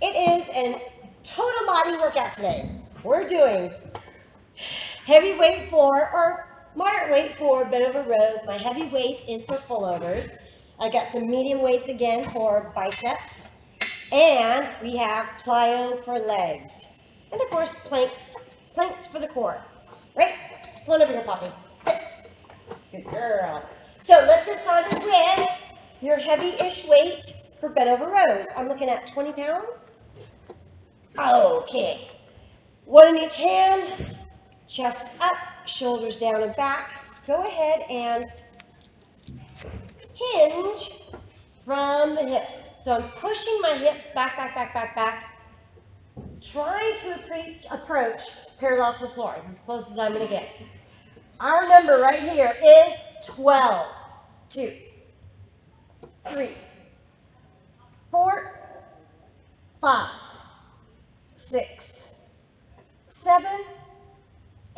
It is a total body workout today. We're doing heavy weight for, or moderate weight for bent over row. My heavy weight is for pullovers. I got some medium weights again for biceps. And we have plyo for legs. And of course, planks for the core. Right? Come on over here, Poppy. Sit. Good girl. So let's get started with your heavy-ish weight for bent over rows. I'm looking at 20 pounds. Okay. One in each hand, chest up, shoulders down and back. Go ahead and hinge from the hips. So I'm pushing my hips back, trying to approach parallel to the floor. It's as close as I'm going to get. Our number right here is 12. 2, 3, 4, 5, 6, 7,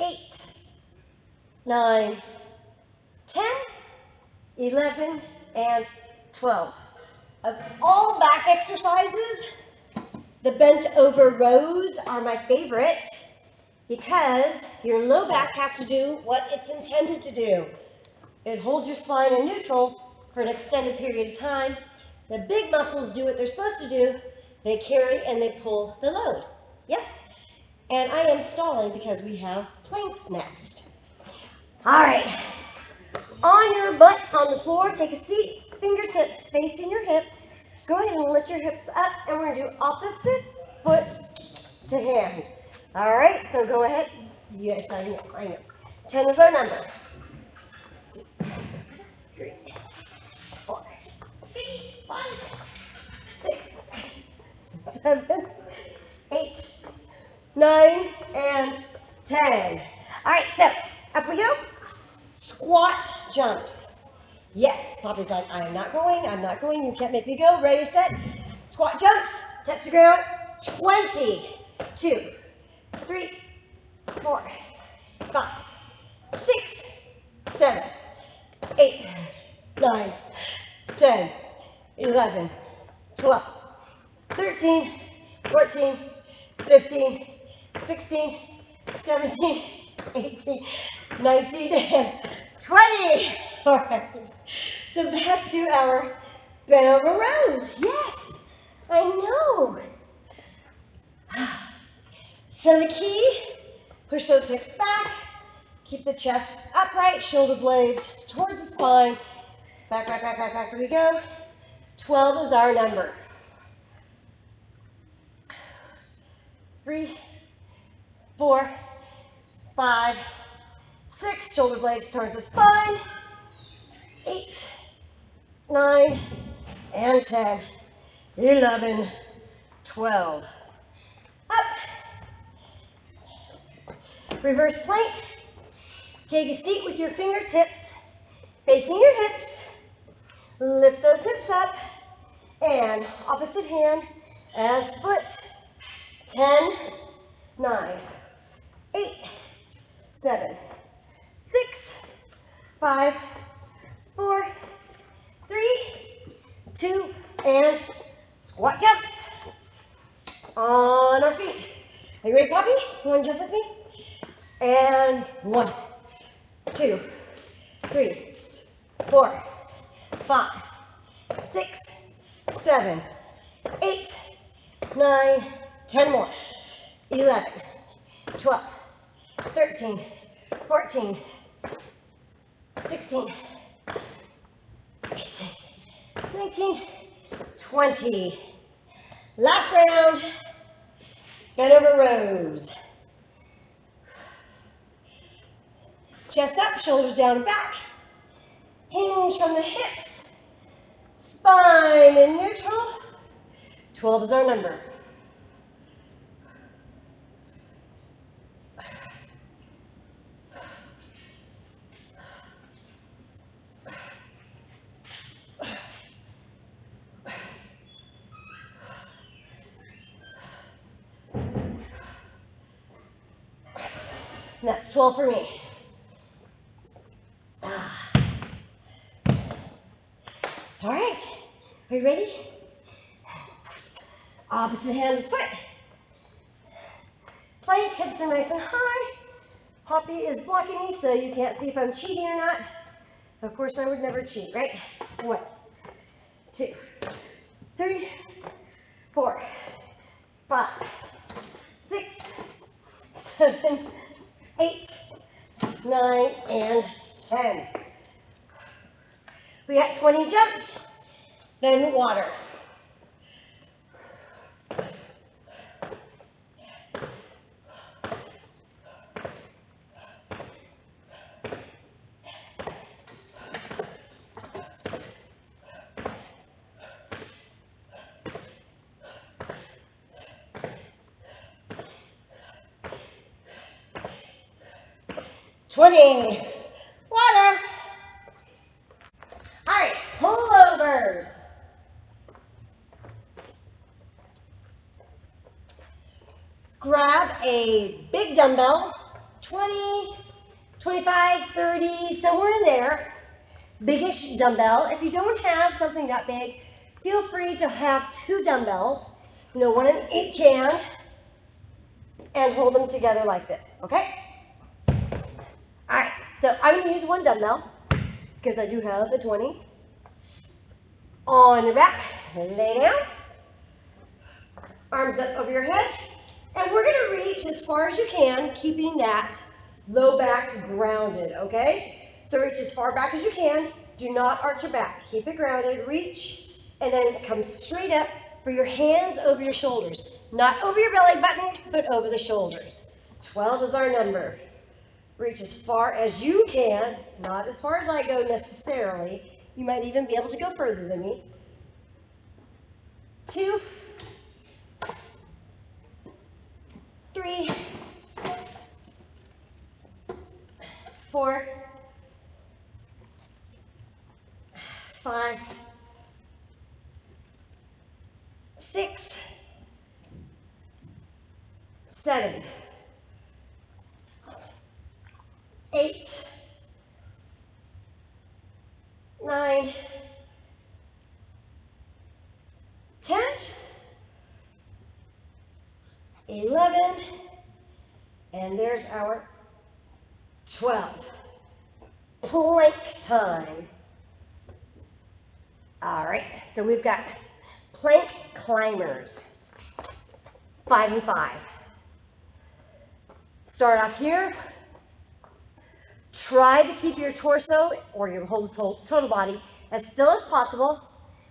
8, 9, 10, 11, and 12. Of all back exercises, the bent over rows are my favorite because your low back has to do what it's intended to do. It holds your spine in neutral for an extended period of time. The big muscles do what they're supposed to do. They carry and they pull the load. Yes? And I am stalling because we have planks next. All right. On your butt on the floor, take a seat, fingertips facing your hips. Go ahead and lift your hips up, and we're going to do opposite foot to hand. All right, so go ahead. Yes, I know. 10 is our number. 3, 4, 5, 6, 7, 8, 9, and 10. All right, so up we go. Squat jumps. Yes, Poppy's like, I'm not going, you can't make me go. Ready, set, squat jumps, touch the ground, 20, 2, 3, 4, 5, 6, 7, 8, 9, 10, 11, 12, 13, 14, 15, 16, 17, 18, 19, and 20. All right. So back to our bent over rows. Yes, I know. So the key, push those hips back, keep the chest upright, shoulder blades towards the spine. Back, here we go. 12 is our number. 3, 4, 5, 6, shoulder blades towards the spine. 8, 9, and 10, 11, 12. Up. Reverse plank. Take a seat with your fingertips facing your hips. Lift those hips up. And opposite hand as foot. 10, 9, 8, 7, 6, 5, 4, 3, 2, and squat jumps on our feet. Are you ready, Poppy? You want to jump with me? And 1, 2, 3, 4, 5, 6, 7, 8, 9, 10 more. 11, 12, 13, 14, 16, 18, 19, 20. Last round, bent over rows. Chest up, shoulders down and back. Hinge from the hips. Spine in neutral. 12 is our number. And that's 12 for me. All right, are you ready? Opposite hand is foot. Plank, hips are nice and high. Hoppy is blocking me, so you can't see if I'm cheating or not. Of course, I would never cheat, right? 1, 2, 3, 4, 5, 6, 7, 8, 9, and 10. We got 20 jumps, then water. Water. All right, pullovers. Grab a big dumbbell, 20, 25, 30, somewhere in there. Biggish dumbbell. If you don't have something that big, feel free to have 2 dumbbells, one in each hand, and hold them together like this, okay? All right, so I'm going to use 1 dumbbell because I do have the 20. On your back, lay down, arms up over your head, and we're going to reach as far as you can, keeping that low back grounded, okay? So reach as far back as you can. Do not arch your back. Keep it grounded, reach, and then come straight up for your hands over your shoulders. Not over your belly button, but over the shoulders. 12 is our number. Reach as far as you can, not as far as I go necessarily. You might even be able to go further than me. 2, 3, 4, 5, 6, 7, 8, 9, 10, 11, and there's our 12. Plank time. All right, so we've got plank climbers, 5 and 5. Start off here. Try to keep your torso or your whole total body as still as possible.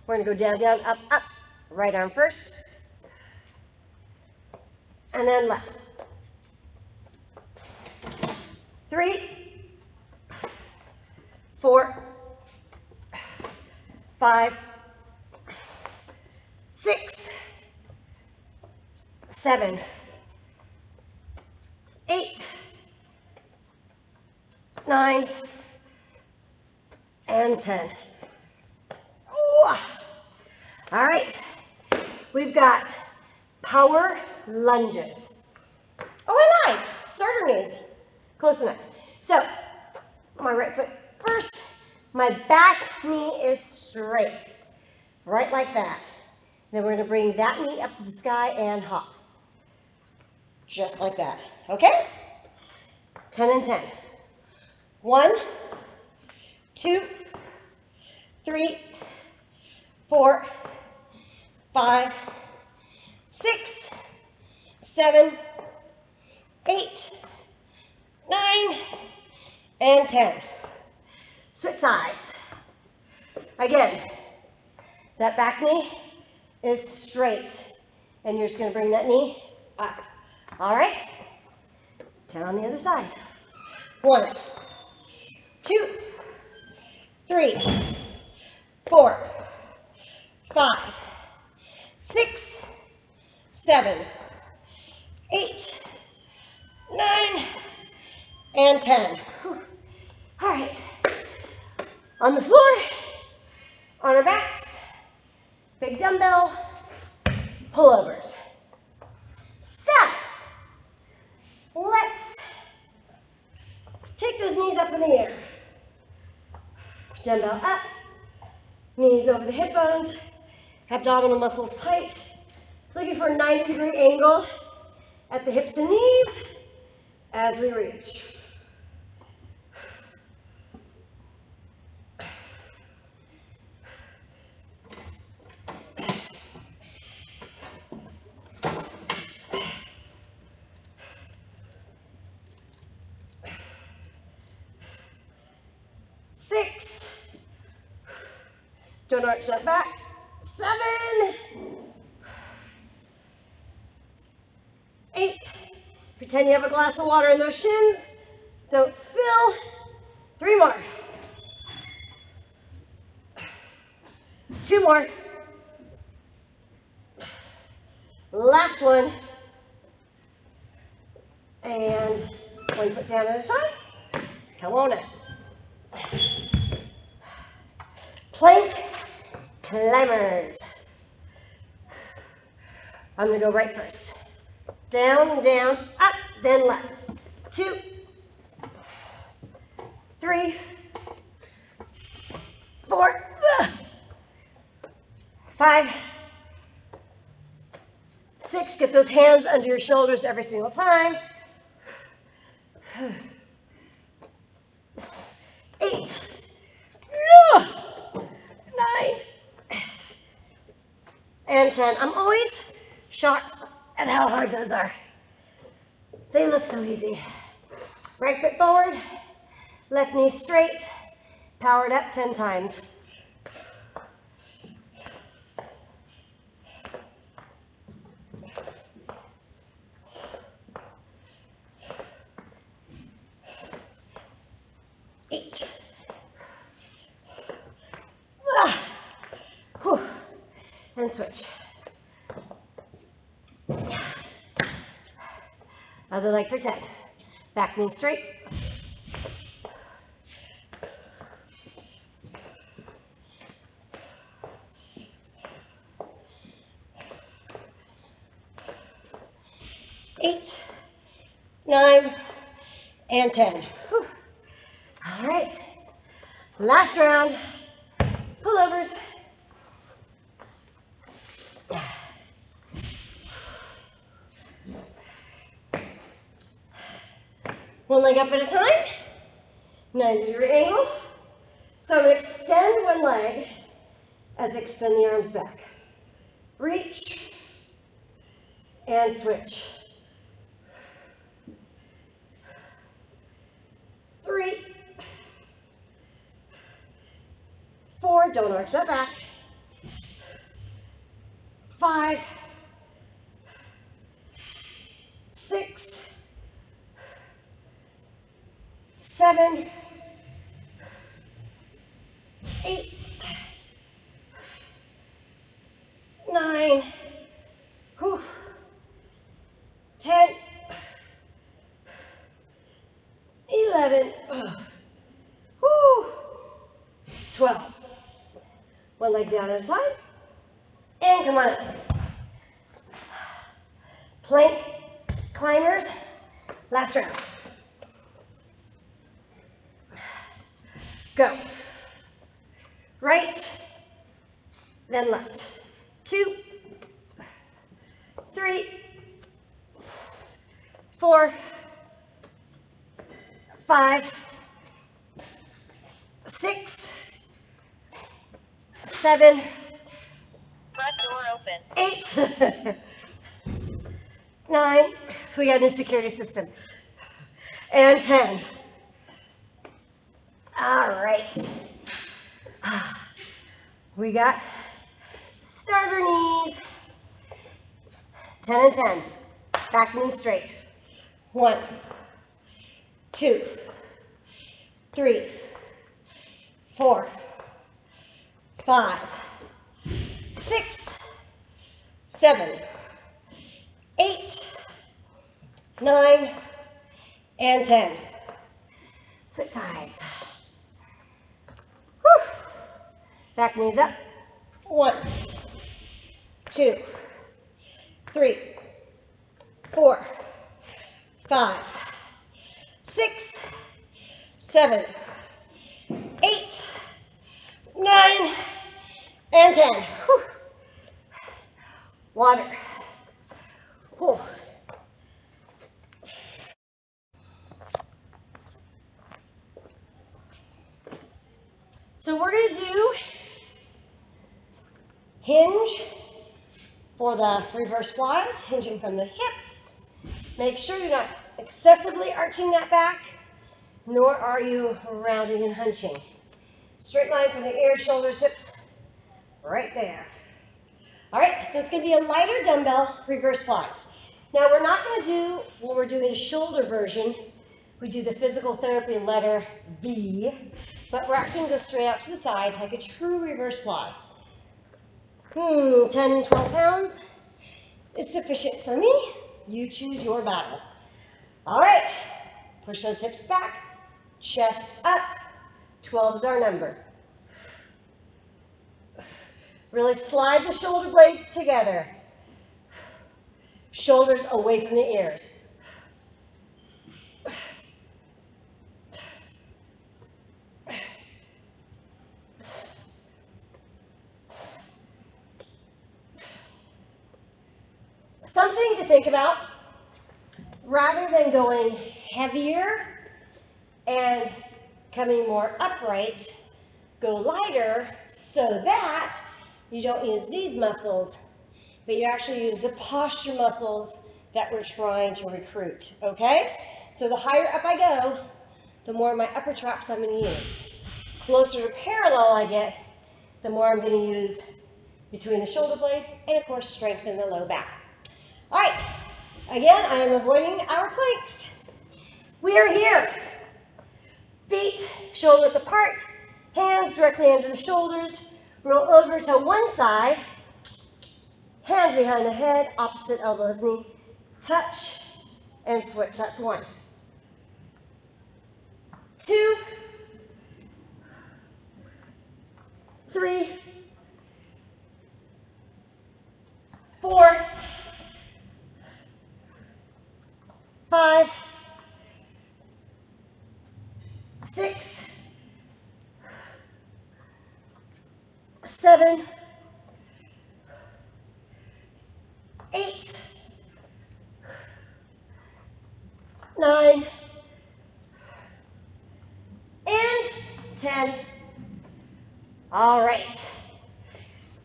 We're going to go down, down, up, up. Right arm first. And then left. 3, 4, 5, 6, 7, 8, 9, and 10. Ooh. All right, we've got power lunges. Oh, I lied. Starter knees. Close enough. So, my right foot first. My back knee is straight. Right like that. Then we're going to bring that knee up to the sky and hop. Just like that. Okay? 10 and 10. 1, 2, 3, 4, 5, 6, 7, 8, 9, and 10. Switch sides. Again, that back knee is straight, and you're just going to bring that knee up. All right? 10 on the other side. 1, 2, 3, 4, 5, 6, 7, 8, 9, and 10. Whew. All right. On the floor, on our backs, big dumbbell, pullovers. So, let's take those knees up in the air. Dumbbell up, knees over the hip bones, abdominal muscles tight, Looking for a 90-degree angle at the hips and knees as we reach. Six. Don't arch that back. 7. 8. Pretend you have a glass of water in those shins. Don't spill. 3 more. 2 more. Last one. And 1 foot down at a time. Come on in. Plank climbers. I'm going to go right first. Down, down, up, then left. 2, 3, 4, 5, 6. Get those hands under your shoulders every single time. 8, 9, and 10. I'm always shocked at how hard those are. They look so easy. Right foot forward, left knee straight, powered up 10 times. And switch. Other leg for 10. Back knee straight. Eight, 9, and 10. Whew. All right. Last round. Pullovers. One leg up at a time, 90-degree angle. So I'm going to extend one leg as I extend the arms back. Reach and switch. 3, 4, don't arch that back. 5, 6, 7, 8, 9, 10, 11, 12. One leg down at a time. And come on up. Plank climbers. Last round. Go. Right, then left. 2, 3, 4, 5, 6, 7, Front door open. 8, 9. We got a new security system. And 10. All right. We got starter knees. 10 and 10. Back knee straight. 1, 2, 3, 4, 5, 6, 7, 8, 9, and 10. Switch sides. Whew. Back knees up. 1, 2, 3, 4, 5, 6, 7, 8, 9, and 10. Whew. Water. Hinge for the reverse flies, hinging from the hips. Make sure you're not excessively arching that back, nor are you rounding and hunching. Straight line from the ears, shoulders, hips, right there. All right, so it's going to be a lighter dumbbell reverse flies. Now we're not going to do, when we're doing a shoulder version, we do the physical therapy letter V, but we're actually going to go straight out to the side like a true reverse fly. 10, 12 pounds is sufficient for me. You choose your battle. All right, push those hips back, chest up. 12 is our number. Really slide the shoulder blades together. Shoulders away from the ears. Something to think about, rather than going heavier and coming more upright, go lighter so that you don't use these muscles, but you actually use the posture muscles that we're trying to recruit, okay? So the higher up I go, the more of my upper traps I'm going to use. Closer to parallel I get, the more I'm going to use between the shoulder blades and, of course, strengthen the low back. All right, again, I am avoiding our planks. We are here. Feet shoulder width apart, hands directly under the shoulders, roll over to one side, hands behind the head, opposite elbows, knee, touch, and switch. That's 1. 2, 3, 4, 5, 6, 7, 8, 9, and 10. All right.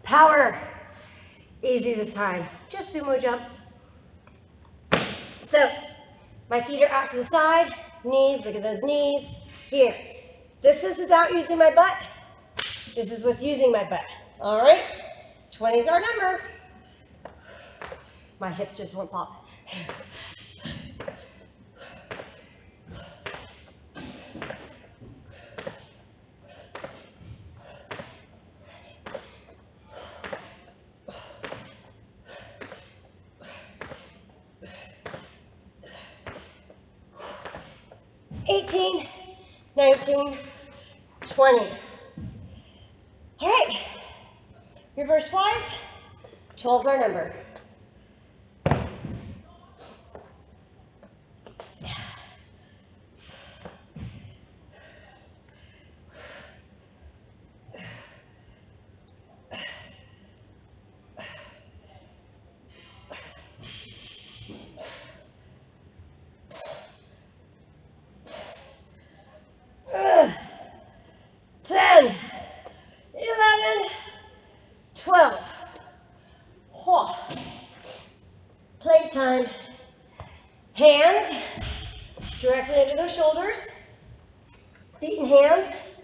Power. Easy this time. Just sumo jumps. So, my feet are out to the side. Knees, look at those knees. Here. This is without using my butt. This is with using my butt. All right? 20 is our number. My hips just won't pop. 18, 19, 20. All right, reverse flies, 12 is our number. Ugh. 10, 11, 12. Whoa. Plank time. Hands directly under those shoulders. Feet and hands,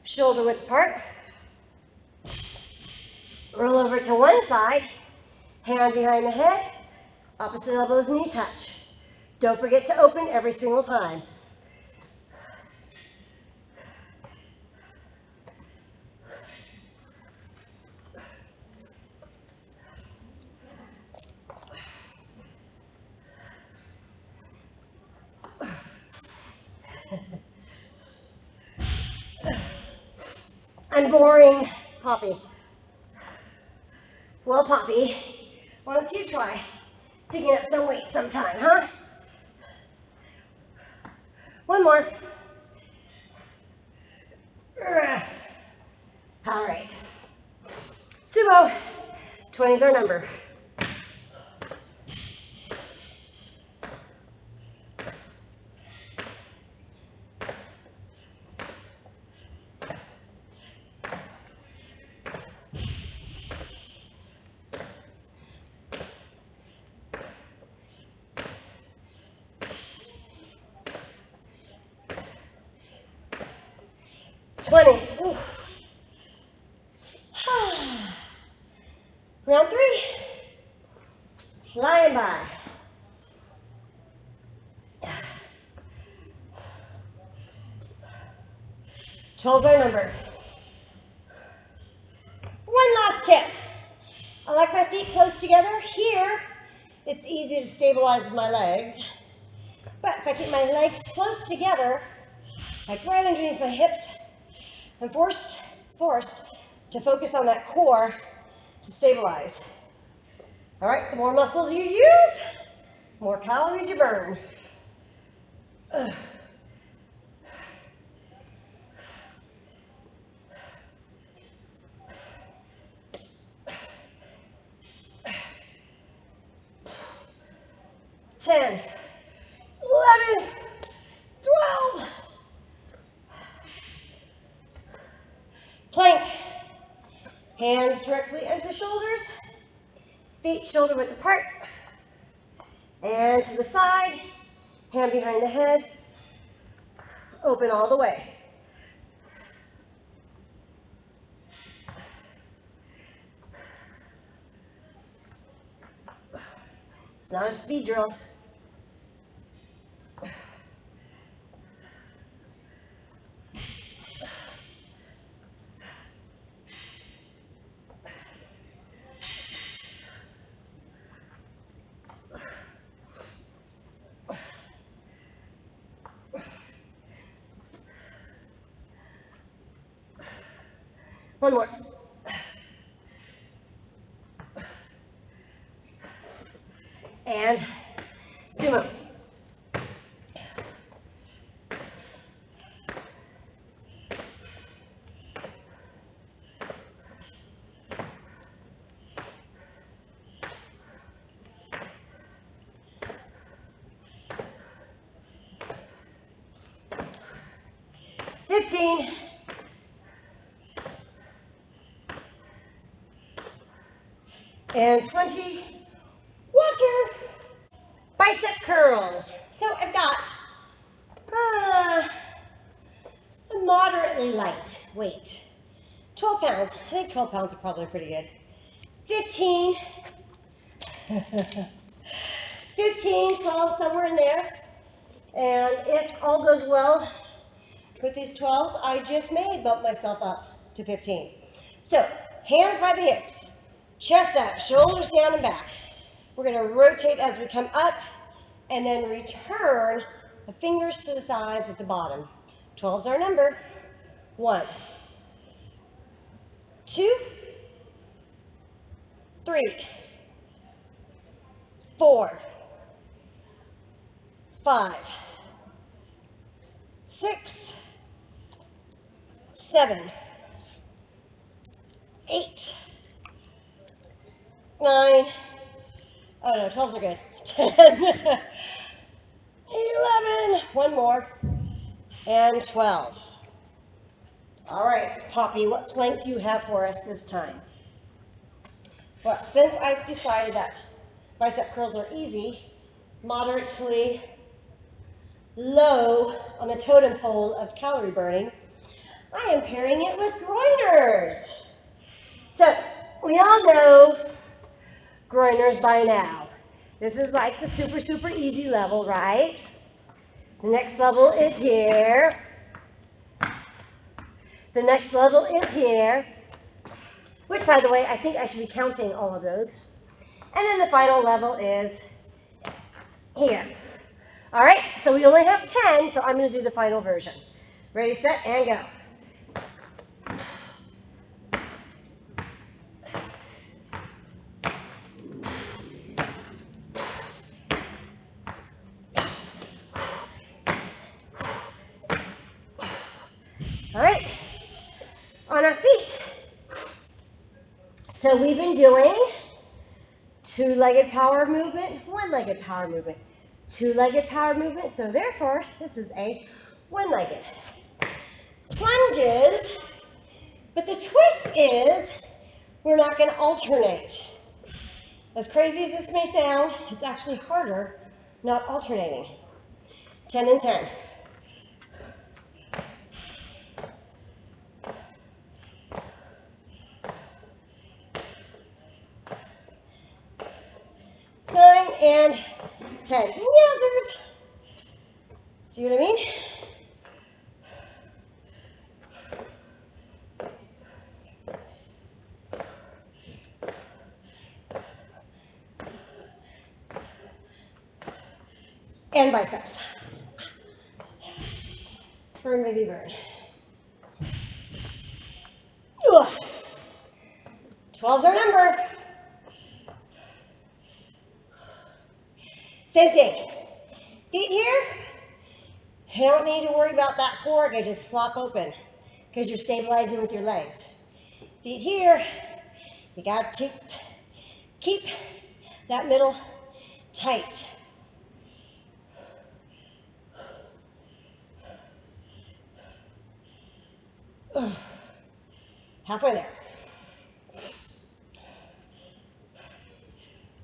shoulder width apart. Roll over to one side, hand behind the head, opposite elbows, knee touch. Don't forget to open every single time. I'm boring, Poppy. Well, Poppy, why don't you try picking up some weight sometime, huh? One more. All right. Sumo, 20 is our number. 20. Ooh. Round 3. Flying by. Twelve's our number. One last tip. I like my feet close together. Here, it's easy to stabilize with my legs. But if I keep my legs close together, like right underneath my hips, I'm forced to focus on that core to stabilize. All right, the more muscles you use, the more calories you burn. Ugh. Ten, 11, 12. Plank. Hands directly under the shoulders. Feet shoulder width apart. And to the side. Hand behind the head. Open all the way. It's not a speed drill. One more. And sumo. Fifteen. And 20. Water. Bicep curls. So I've got a moderately light weight. 12 pounds. I think 12 pounds are probably pretty good. 15. 15, 12, somewhere in there. And if all goes well with these 12s, I just may bump myself up to 15. So, hands by the hips, chest up, shoulders down and back. We're going to rotate as we come up and then return the fingers to the thighs at the bottom. 12's our number. 1, 2, 3, 4, 5, 6, 7, 8, 9, oh no, 12s are good. 10, 11, one more, and 12. All right, Poppy, what plank do you have for us this time? Well, since I've decided that bicep curls are easy, moderately low on the totem pole of calorie burning, I am pairing it with groiners. So, we all know groiners by now. This is like the super, super easy level, right? The next level is here. The next level is here. Which, by the way, I think I should be counting all of those. And then the final level is here. All right, so we only have 10, so I'm going to do the final version. Ready, set, and go. All right, on our feet. So we've been doing two-legged power movement, one-legged power movement, two-legged power movement. So therefore, this is a one-legged. Plunges, but the twist is we're not going to alternate. As crazy as this may sound, it's actually harder not alternating. 10 and 10. and 10. Yowzers. See what I mean? And biceps. Burn, baby, burn. 12's our number. Same thing. Feet here. You don't need to worry about that core. They just flop open because you're stabilizing with your legs. Feet here. You got to keep that middle tight. Halfway there.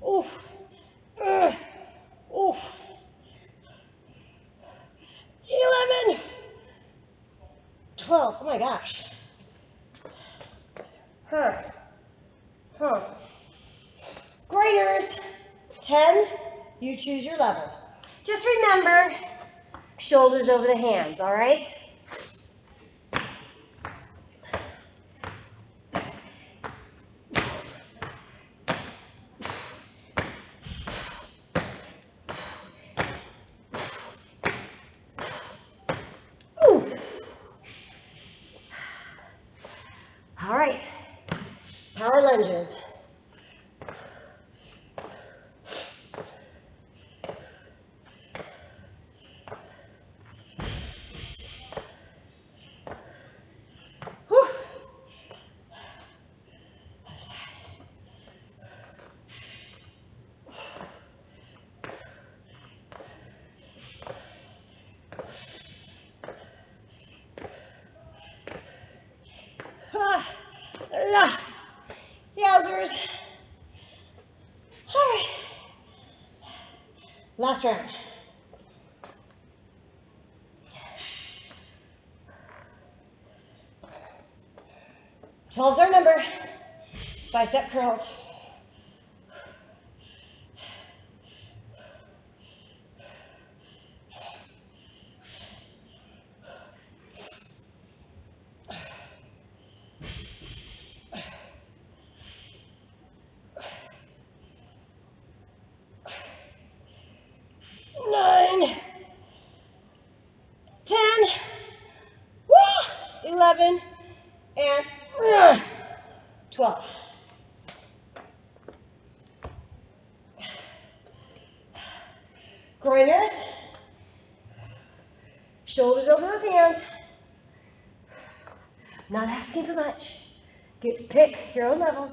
Oof. Oof. 11. 12. Oh my gosh. Huh. Graders. 10. You choose your level. Just remember, shoulders over the hands, all right? All right, power lunges. Whew. Other side. Yowzers. All right, last round. Twelve's our number. Bicep curls. Nine. 10. Woo! 11. And 12. Groiners. Shoulders over those hands. Not asking for much. Get to pick your own level.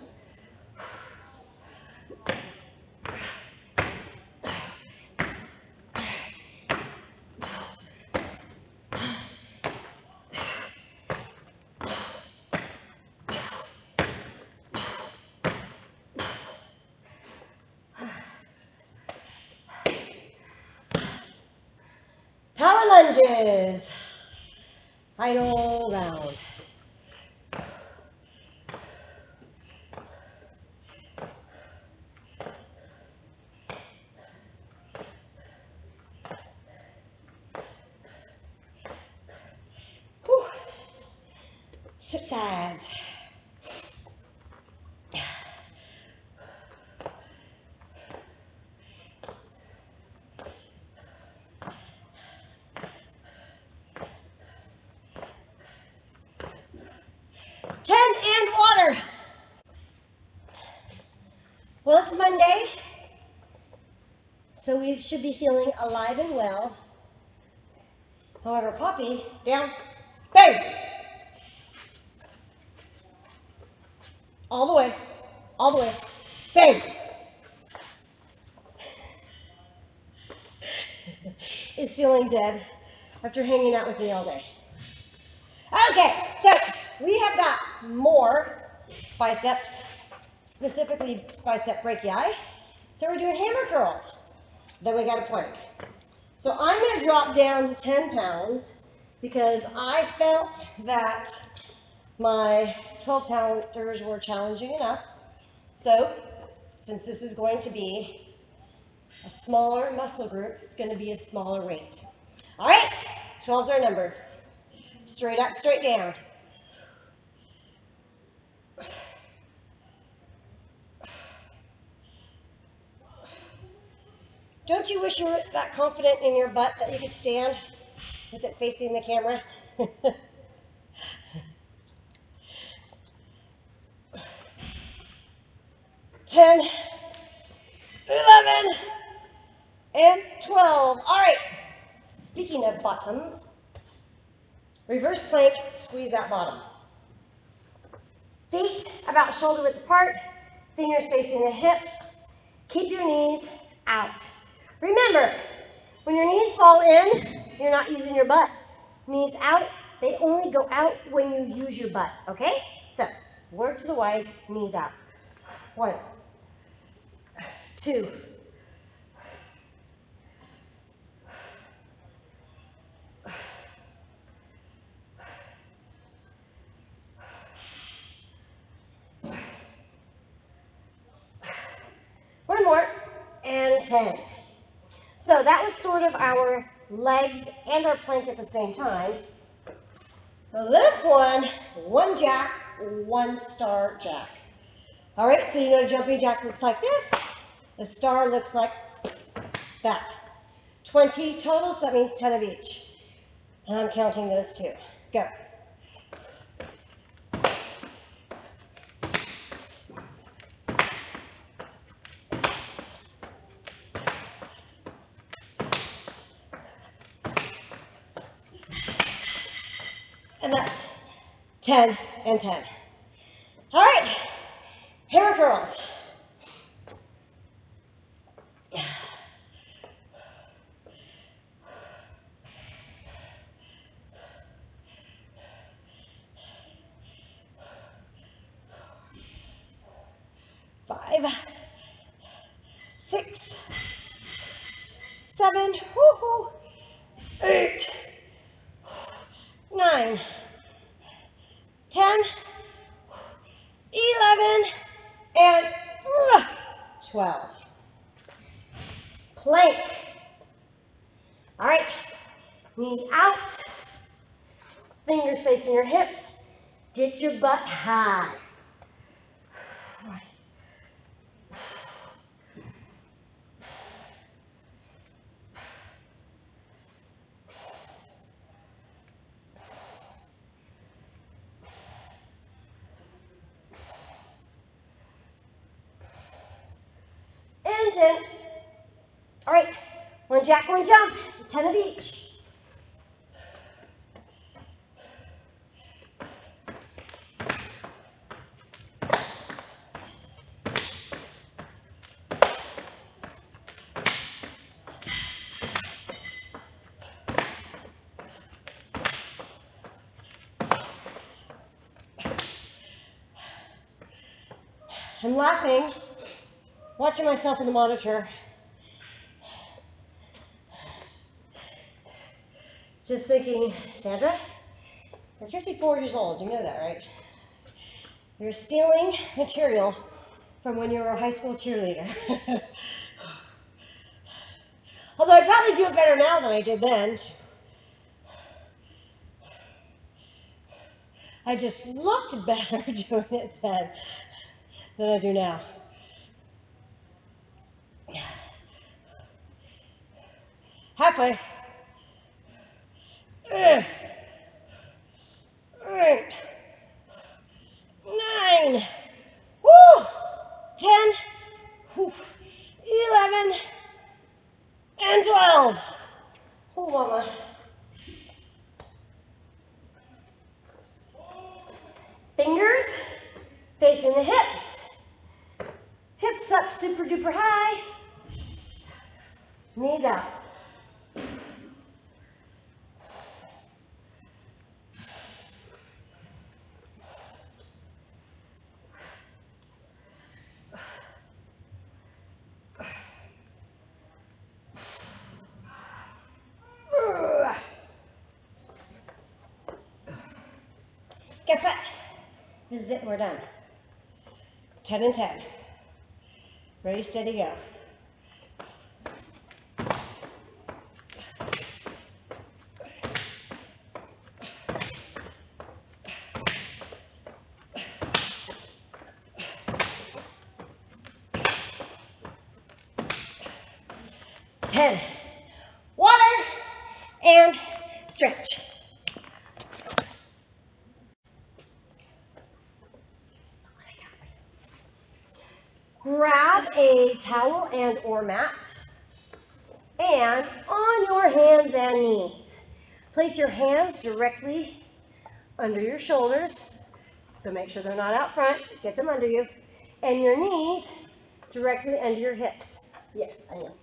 Power lunges. Final round. Whew. Switch sides. And water. Well, it's Monday, so we should be feeling alive and well. However, Poppy, down, bang! All the way, bang! Is feeling dead after hanging out with me all day. Okay, so we have got more biceps, specifically bicep brachii. So we're doing hammer curls. Then we got a plank. So I'm going to drop down to 10 pounds because I felt that my 12 pounders were challenging enough. So since this is going to be a smaller muscle group, it's going to be a smaller weight. All right, 12's our number. Straight up, straight down. Don't you wish you were that confident in your butt that you could stand with it facing the camera? 10, 11, and 12. All right. Speaking of bottoms, reverse plank, squeeze that bottom. Feet about shoulder width apart, fingers facing the hips. Keep your knees out. Remember, when your knees fall in, you're not using your butt. Knees out, they only go out when you use your butt, okay? So, word to the wise, knees out. 1, 2, 1 more, and 10. So that was sort of our legs and our plank at the same time. This one jack, 1 star jack. All right, so you know a jumping jack looks like this. The star looks like that. 20 total, so that means 10 of each. And I'm counting those too. Go. And that's 10 and 10. All right, hammer curls. Five, 6, 7, 8, 9, 10, 11, and 12. Plank. All right, knees out, fingers facing your hips. Get your butt high. And 10. All right, 1 jack, 1 jump, 10 of each. I'm laughing, watching myself in the monitor. Just thinking, Sandra, you're 54 years old, you know that, right? You're stealing material from when you were a high school cheerleader. Although I probably do it better now than I did then. I just looked better doing it then than I do now. Halfway. 8, 9, woo, 10, whew, 11, and 12. Oh, mama. Fingers facing the hips. Hips up super duper high. Knees out. Guess what? This is it, we're done. 10 and 10. Ready, steady, go. 10. Water and stretch. Grab a towel and or mat, and on your hands and knees, place your hands directly under your shoulders, so make sure they're not out front, get them under you, and your knees directly under your hips. Yes, I know.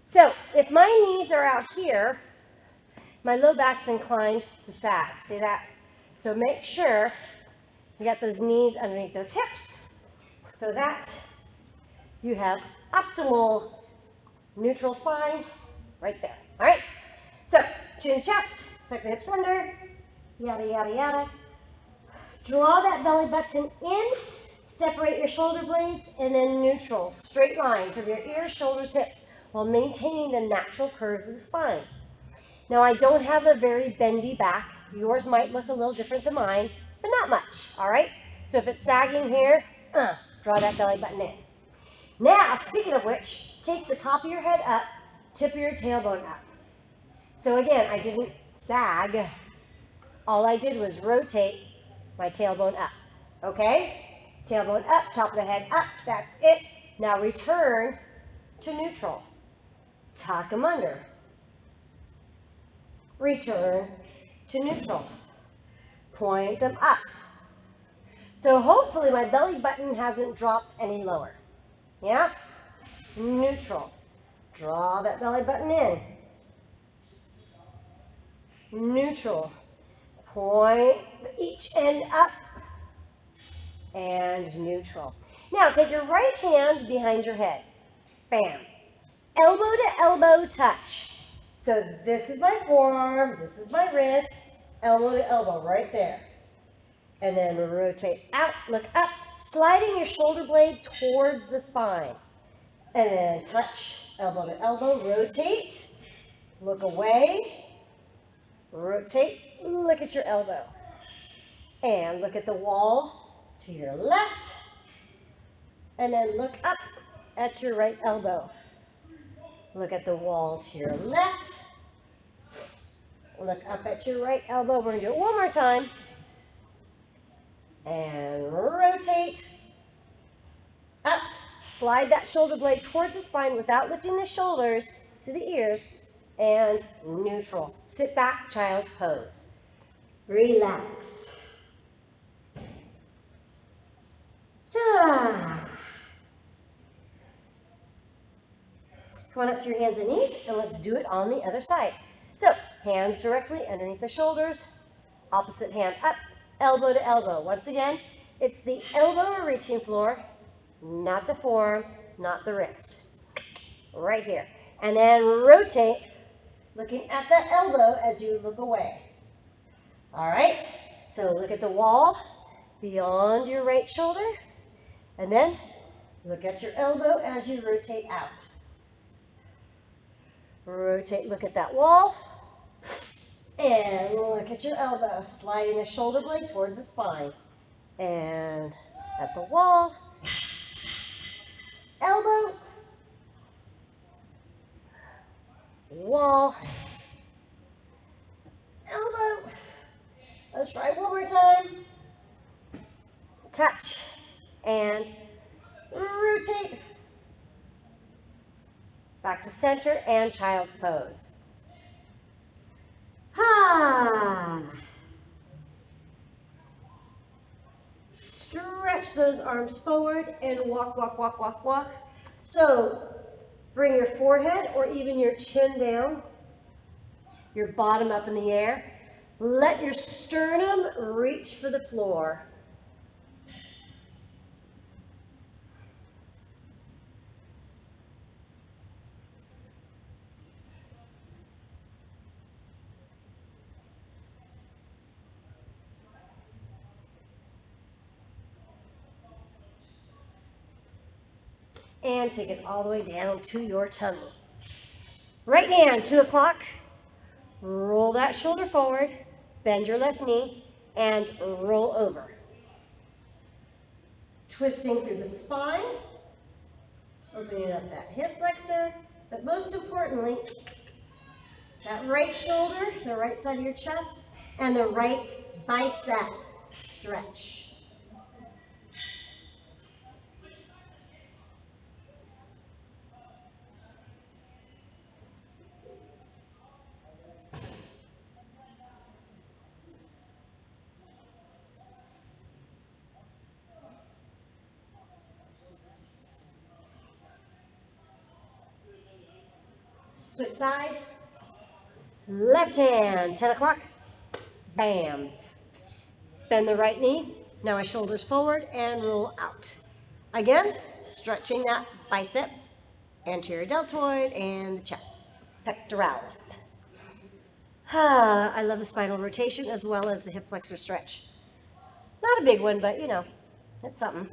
So if my knees are out here, my low back's inclined to sag, see that? So make sure you got those knees underneath those hips so that you have optimal neutral spine right there. All right? So, chin, chest, tuck the hips under, yada, yada, yada. Draw that belly button in, separate your shoulder blades, and then neutral, straight line from your ears, shoulders, hips, while maintaining the natural curves of the spine. Now, I don't have a very bendy back. Yours might look a little different than mine, but not much, all right? So if it's sagging here, draw that belly button in. Now, speaking of which, take the top of your head up, tip of your tailbone up. So again, I didn't sag. All I did was rotate my tailbone up. Okay? Tailbone up, top of the head up, that's it. Now return to neutral. Tuck them under. Return to neutral. Point them up. So hopefully my belly button hasn't dropped any lower. Yeah? Neutral. Draw that belly button in. Neutral. Point each end up. And neutral. Now take your right hand behind your head. Bam. Elbow to elbow touch. So this is my forearm, this is my wrist, elbow to elbow right there. And then rotate out, look up, sliding your shoulder blade towards the spine. And then touch, elbow to elbow, rotate, look away, rotate, look at your elbow. And look at the wall to your left. And then look up at your right elbow. Look at the wall to your left. Look up at your right elbow. We're going to do it one more time. And rotate. Up. Slide that shoulder blade towards the spine without lifting the shoulders to the ears. And neutral. Sit back, child's pose. Relax. Come on up to your hands and knees, and let's do it on the other side. So, hands directly underneath the shoulders, opposite hand up, elbow to elbow. Once again, it's the elbow reaching floor, not the forearm, not the wrist. Right here. And then rotate, looking at that elbow as you look away. All right? So look at the wall beyond your right shoulder, and then look at your elbow as you rotate out. Rotate, look at that wall, and look at your elbow, sliding the shoulder blade towards the spine. And at the wall, elbow, wall, elbow. Let's try one more time. Touch, and rotate. Back to center and child's pose. Stretch those arms forward and walk, walk, walk, walk, walk. So bring your forehead or even your chin down, your bottom up in the air. Let your sternum reach for the floor. And take it all the way down to your tummy. Right hand, 2 o'clock. Roll that shoulder forward, bend your left knee, and roll over. Twisting through the spine, opening up that hip flexor, But most importantly, that right shoulder, the right side of your chest, and the right bicep stretch. Switch sides. Left hand, 10 o'clock. Bam. Bend the right knee. Now my shoulders forward and roll out. Again, stretching that bicep, anterior deltoid, and the chest, pectoralis. I love the spinal rotation as well as the hip flexor stretch. Not a big one, but you know, it's something.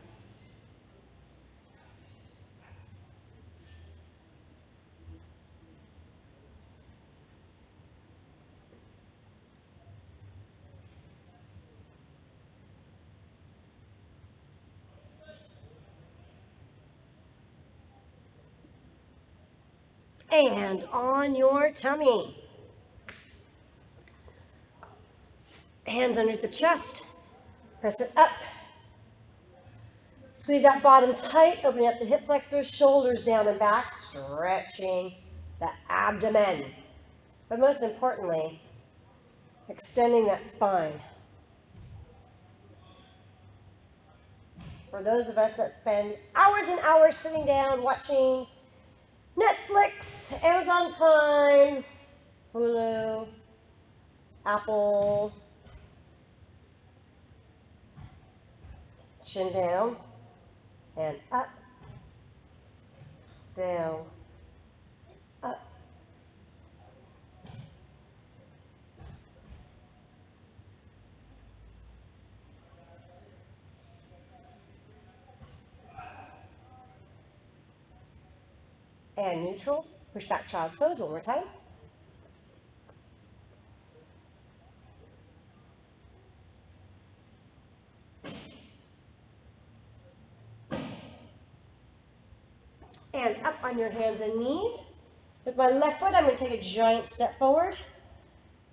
And on your tummy. Hands underneath the chest. Press it up. Squeeze that bottom tight, opening up the hip flexors, shoulders down and back, stretching the abdomen. But most importantly, extending that spine. For those of us that spend hours and hours sitting down watching Netflix, Amazon Prime, Hulu, Apple, chin down and up, down, up. And neutral. Push back child's pose one more time. And up on your hands and knees. With my left foot, I'm going to take a giant step forward.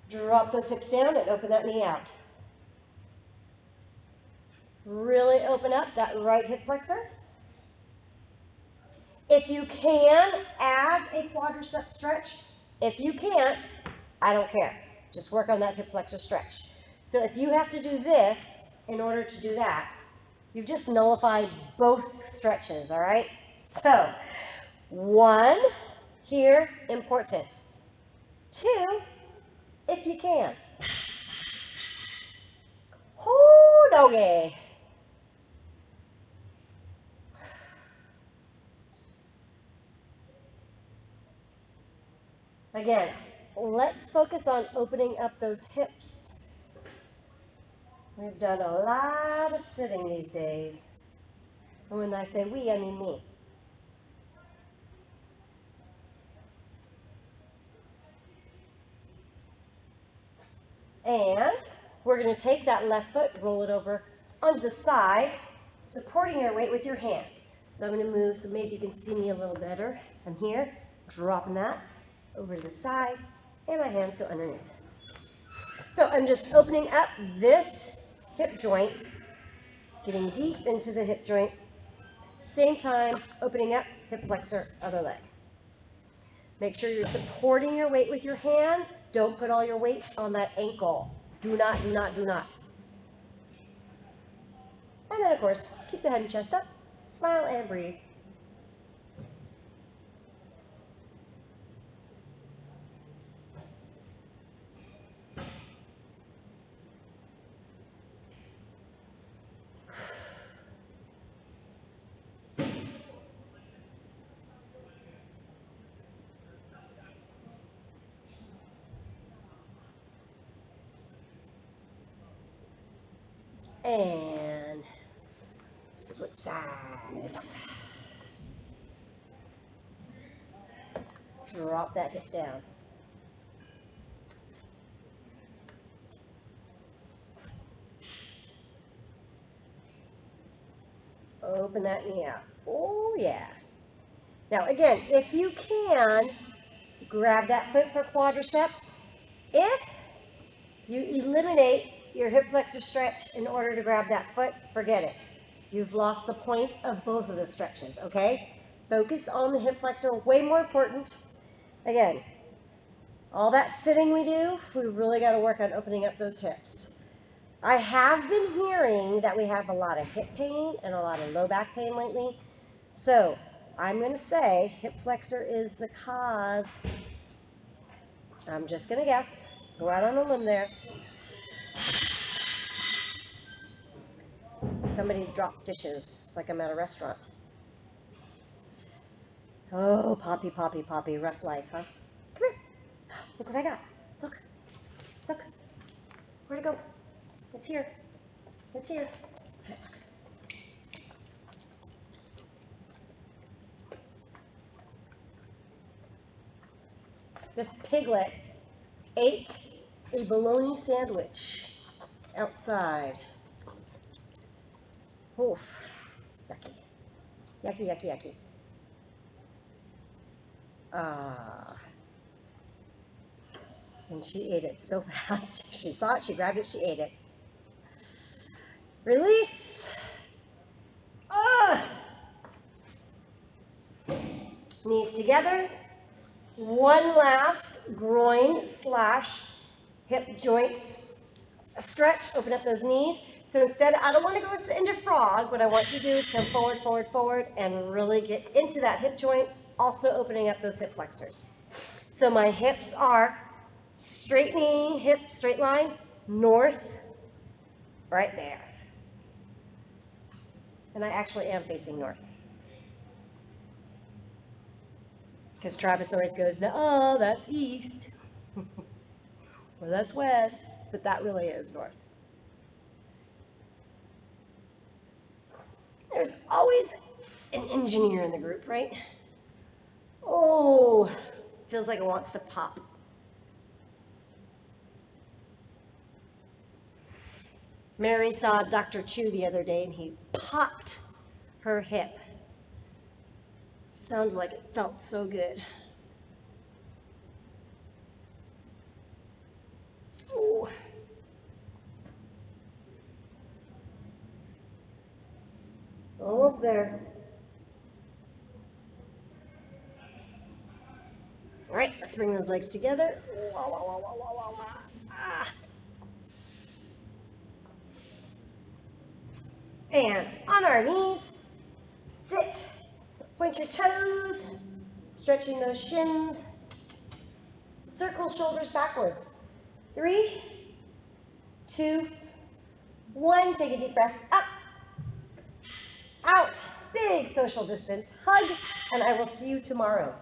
Drop those hips down and open that knee out. Really open up that right hip flexor. If you can, add a quadricep stretch. If you can't, I don't care. Just work on that hip flexor stretch. So if you have to do this in order to do that, you've just nullified both stretches, all right? So, one, here, important. Two, if you can. Whoo, doggy. Again, let's focus on opening up those hips. We've done a lot of sitting these days. And when I say we, I mean me. And we're going to take that left foot, roll it over onto the side, supporting your weight with your hands. So I'm going to move so maybe you can see me a little better. I'm here, dropping that over to the side, and my hands go underneath. So I'm just opening up this hip joint, getting deep into the hip joint. Same time, opening up, hip flexor, other leg. Make sure you're supporting your weight with your hands. Don't put all your weight on that ankle. Do not, do not, do not. And then, of course, keep the head and chest up. Smile and breathe. And switch sides. Drop that hip down. Open that knee out. Oh, yeah. Now again, if you can, grab that foot for quadricep. If you eliminate your hip flexor stretch in order to grab that foot, forget it. You've lost the point of both of the stretches, okay? Focus on the hip flexor, way more important. Again, all that sitting we do, we really got to work on opening up those hips. I have been hearing that we have a lot of hip pain and a lot of low back pain lately. So I'm going to say hip flexor is the cause. I'm just going to guess. Go out on a limb there. Somebody dropped dishes. It's like I'm at a restaurant. Oh, Poppy, Poppy, Poppy. Rough life, huh? Come here. Look what I got. Look. Look. Where'd it go? It's here. It's here. This piglet ate a bologna sandwich outside. Oof. Yucky. Yucky, yucky, yucky. Ah. And she ate it so fast. She saw it, she grabbed it, she ate it. Release. Ah. Knees together. One last groin / hip joint stretch. Open up those knees. So instead, I don't want to go into frog. What I want you to do is come forward, forward, forward, and really get into that hip joint, also opening up those hip flexors. So my hips are straightening, hip straight line, north, right there. And I actually am facing north. Because Travis always goes, oh, that's east. Or that's west. But that really is north. There's always an engineer in the group, right? Oh, feels like it wants to pop. Mary saw Dr. Chu the other day and he popped her hip. Sounds like it felt so good. Ooh. Almost there. All right, let's bring those legs together. Wah, wah, wah, wah, wah, wah, wah. Ah. And on our knees, sit. Point your toes, stretching those shins. Circle shoulders backwards. 3, 2, 1. Take a deep breath. Up, out. Big social distance. Hug, and I will see you tomorrow.